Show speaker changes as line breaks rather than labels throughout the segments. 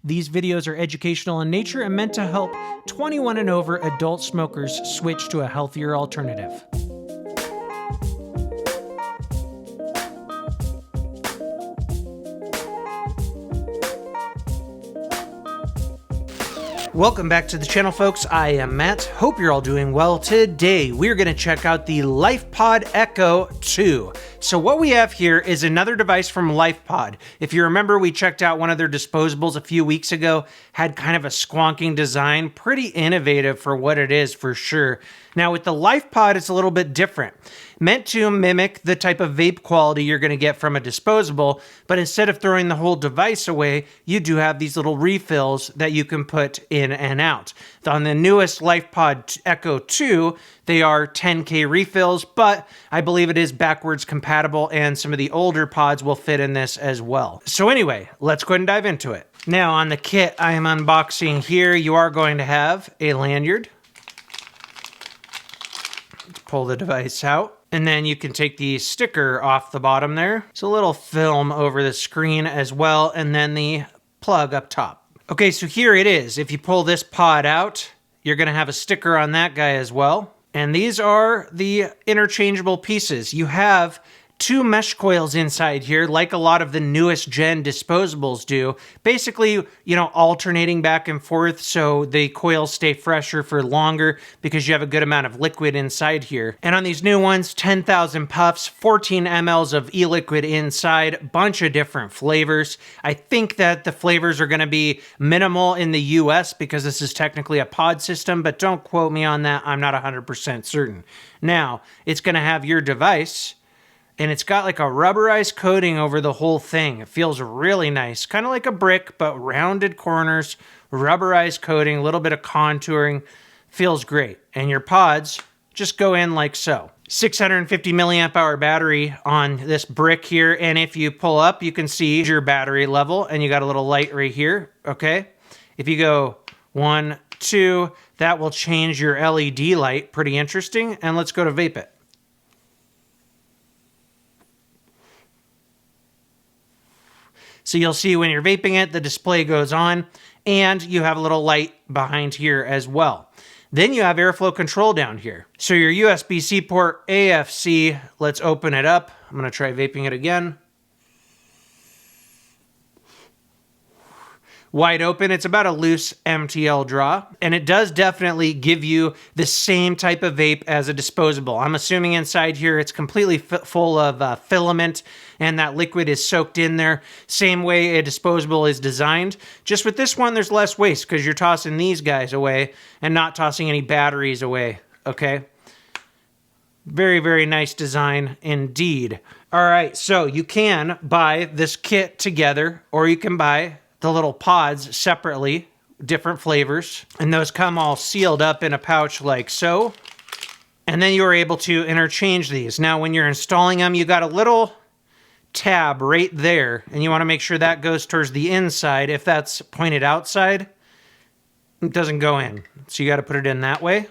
These videos are educational in nature and meant to help 21 and over adult smokers switch to a healthier alternative. Welcome back to the channel, folks. I am Matt. Hope you're all doing well. Today, we're going to check out the Lifepod Echo 2. So what we have here is another device from Lifepod. If you remember, we checked out one of their disposables a few weeks ago, had kind of a squonking design, pretty innovative for what it is for sure. Now with the Lifepod, it's a little bit different. Meant to mimic the type of vape quality you're going to get from a disposable, but instead of throwing the whole device away, you do have these little refills that you can put in and out. On the newest Lifepod Echo 2, they are 10K refills, but I believe it is backwards compatible and some of the older pods will fit in this as well. So anyway, let's go ahead and dive into it. Now on the kit I am unboxing here, you are going to have a lanyard. Let's pull the device out. And then you can take the sticker off the bottom there. It's a little film over the screen as well, and then the plug up top. Okay, so here it is. If you pull this pod out, you're gonna have a sticker on that guy as well. And these are the interchangeable pieces. You have two mesh coils inside here, like a lot of the newest gen disposables do. Basically, you know, alternating back and forth so the coils stay fresher for longer because you have a good amount of liquid inside here. And on these new ones, 10,000 puffs, 14 mLs of e-liquid inside, bunch of different flavors. I think that the flavors are gonna be minimal in the US because this is technically a pod system, but don't quote me on that, I'm not 100% certain. Now, it's gonna have your device, and it's got like a rubberized coating over the whole thing. It feels really nice. Kind of like a brick, but rounded corners, rubberized coating, a little bit of contouring. Feels great. And your pods just go in like so. 650 milliamp hour battery on this brick here. And if you pull up, you can see your battery level. And you got a little light right here, okay? If you go 1, 2, that will change your LED light. Pretty interesting. And let's go to vape it. So you'll see when you're vaping it, the display goes on, and you have a little light behind here as well. Then you have airflow control down here. So your USB-C port, AFC, let's open it up. I'm gonna try vaping it again. Wide open, it's about a loose MTL draw, and it does definitely give you the same type of vape as a disposable. I'm assuming inside here it's completely full of filament, and that liquid is soaked in there, same way a disposable is designed. Just with this one, there's less waste because you're tossing these guys away and not tossing any batteries away, okay? Very, very nice design indeed. All right, so you can buy this kit together, or you can buy the little pods separately, different flavors, and those come all sealed up in a pouch like so. And then you are able to interchange these. Now, when you're installing them, you got a little tab right there, and you want to make sure that goes towards the inside. If that's pointed outside, it doesn't go in. So you got to put it in that way.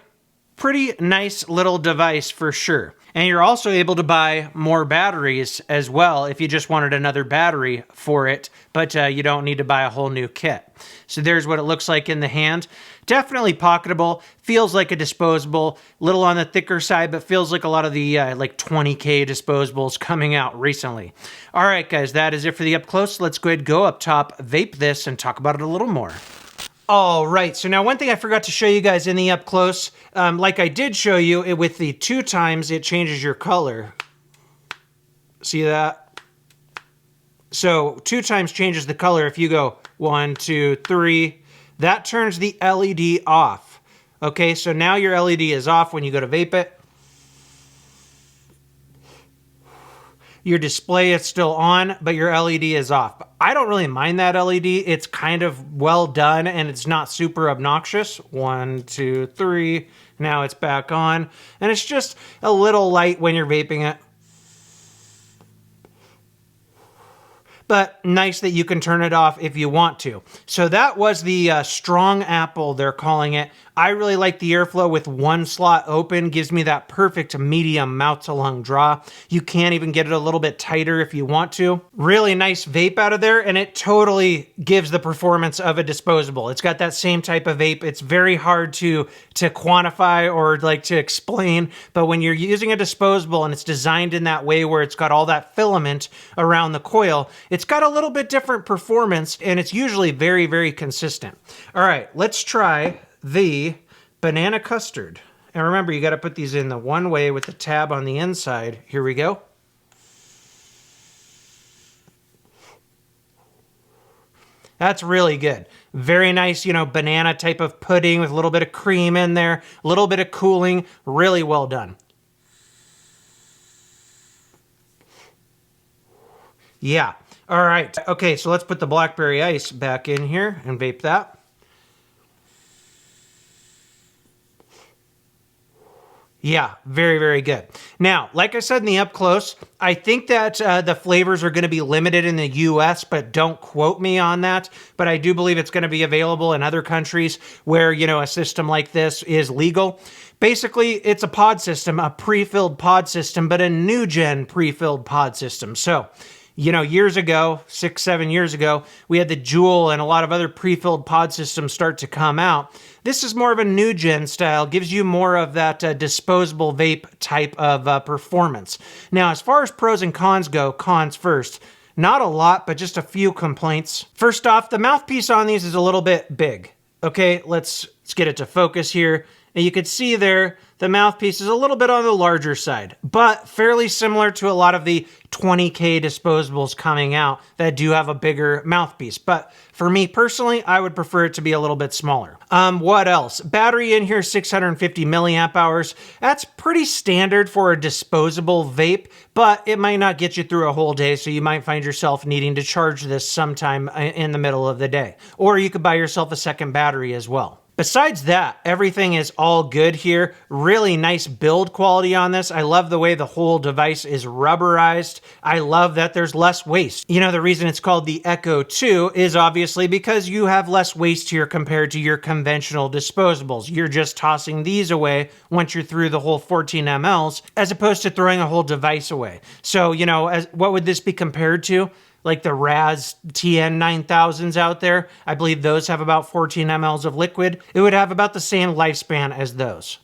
Pretty nice little device for sure. And you're also able to buy more batteries as well if you just wanted another battery for it, but you don't need to buy a whole new kit. So there's what it looks like in the hand. Definitely pocketable, feels like a disposable, little on the thicker side, but feels like a lot of the like 20K disposables coming out recently. All right, guys, that is it for the up close. Let's go ahead and go up top, vape this, and talk about it a little more. All right, so now one thing I forgot to show you guys in the up close, like I did show you, with the 2 times it changes your color. See that? So 2 times changes the color. If you go 1, 2, 3, that turns the LED off. Okay, so now your LED is off when you go to vape it. Your display is still on, but your LED is off. I don't really mind that LED. It's kind of well done and it's not super obnoxious. 1, 2, 3, now it's back on. And it's just a little light when you're vaping it. but nice that you can turn it off if you want to. So that was the strong apple, they're calling it. I really like the airflow with one slot open, gives me that perfect medium mouth to lung draw. You can even get it a little bit tighter if you want to. Really nice vape out of there, and it totally gives the performance of a disposable. It's got that same type of vape. It's very hard to quantify or like to explain, but when you're using a disposable and it's designed in that way where it's got all that filament around the coil, it's got a little bit different performance, and it's usually very, very consistent. All right, let's try the banana custard. And remember, you got to put these in the one way with the tab on the inside. Here we go. That's really good. Very nice, banana type of pudding with a little bit of cream in there, a little bit of cooling. Really well done. Yeah. All right. Okay, so let's put the blackberry ice back in here and vape that. Yeah, very, very good. Now, like I said in the up close, I think that the flavors are going to be limited in the US, but don't quote me on that. But I do believe it's going to be available in other countries where, a system like this is legal. Basically, it's a pod system, a pre-filled pod system, but a new gen pre-filled pod system. So, years ago, 6-7 years ago, we had the Juul and a lot of other pre-filled pod systems start to come out. This is more of a new gen style, gives you more of that disposable vape type of performance. Now, as far as pros and cons go, cons first. Not a lot, but just a few complaints. First off, the mouthpiece on these is a little bit big. Okay, let's get it to focus here. And you can see there, the mouthpiece is a little bit on the larger side, but fairly similar to a lot of the 20K disposables coming out that do have a bigger mouthpiece. But for me personally, I would prefer it to be a little bit smaller. What else? Battery in here, 650 milliamp hours. That's pretty standard for a disposable vape, but it might not get you through a whole day, so you might find yourself needing to charge this sometime in the middle of the day. Or you could buy yourself a second battery as well. Besides that, everything is all good here. Really nice build quality on this. I love the way the whole device is rubberized. I love that there's less waste. The reason it's called the Echo 2 is obviously because you have less waste here compared to your conventional disposables. You're just tossing these away once you're through the whole 14 mLs, as opposed to throwing a whole device away. So, what would this be compared to? Like the Raz TN 9000s out there. I believe those have about 14 mLs of liquid. It would have about the same lifespan as those.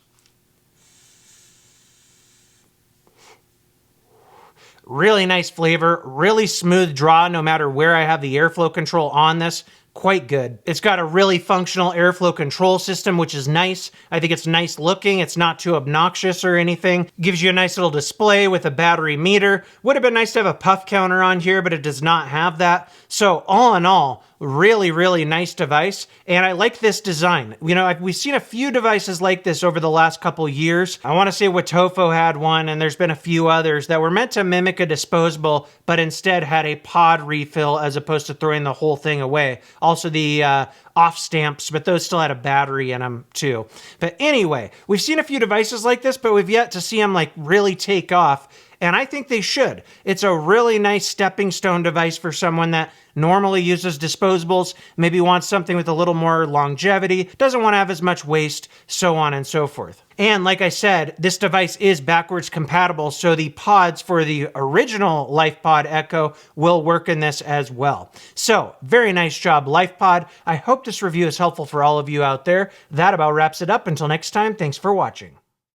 Really nice flavor, really smooth draw no matter where I have the airflow control on this. Quite good. It's got a really functional airflow control system, which is nice. I think it's nice looking. It's not too obnoxious or anything. Gives you a nice little display with a battery meter. Would have been nice to have a puff counter on here, but it does not have that. So all in all, really, really nice device. And I like this design. We've seen a few devices like this over the last couple years. I want to say Watofo had one, and there's been a few others that were meant to mimic a disposable, but instead had a pod refill as opposed to throwing the whole thing away. Also the off stamps, but those still had a battery in them too. But anyway, we've seen a few devices like this, but we've yet to see them like really take off. And I think they should. It's a really nice stepping stone device for someone that normally uses disposables, maybe wants something with a little more longevity, doesn't want to have as much waste, so on and so forth. And like I said, this device is backwards compatible, so the pods for the original Lifepod Echo will work in this as well. So, very nice job, Lifepod. I hope this review is helpful for all of you out there. That about wraps it up. Until next time, thanks for watching.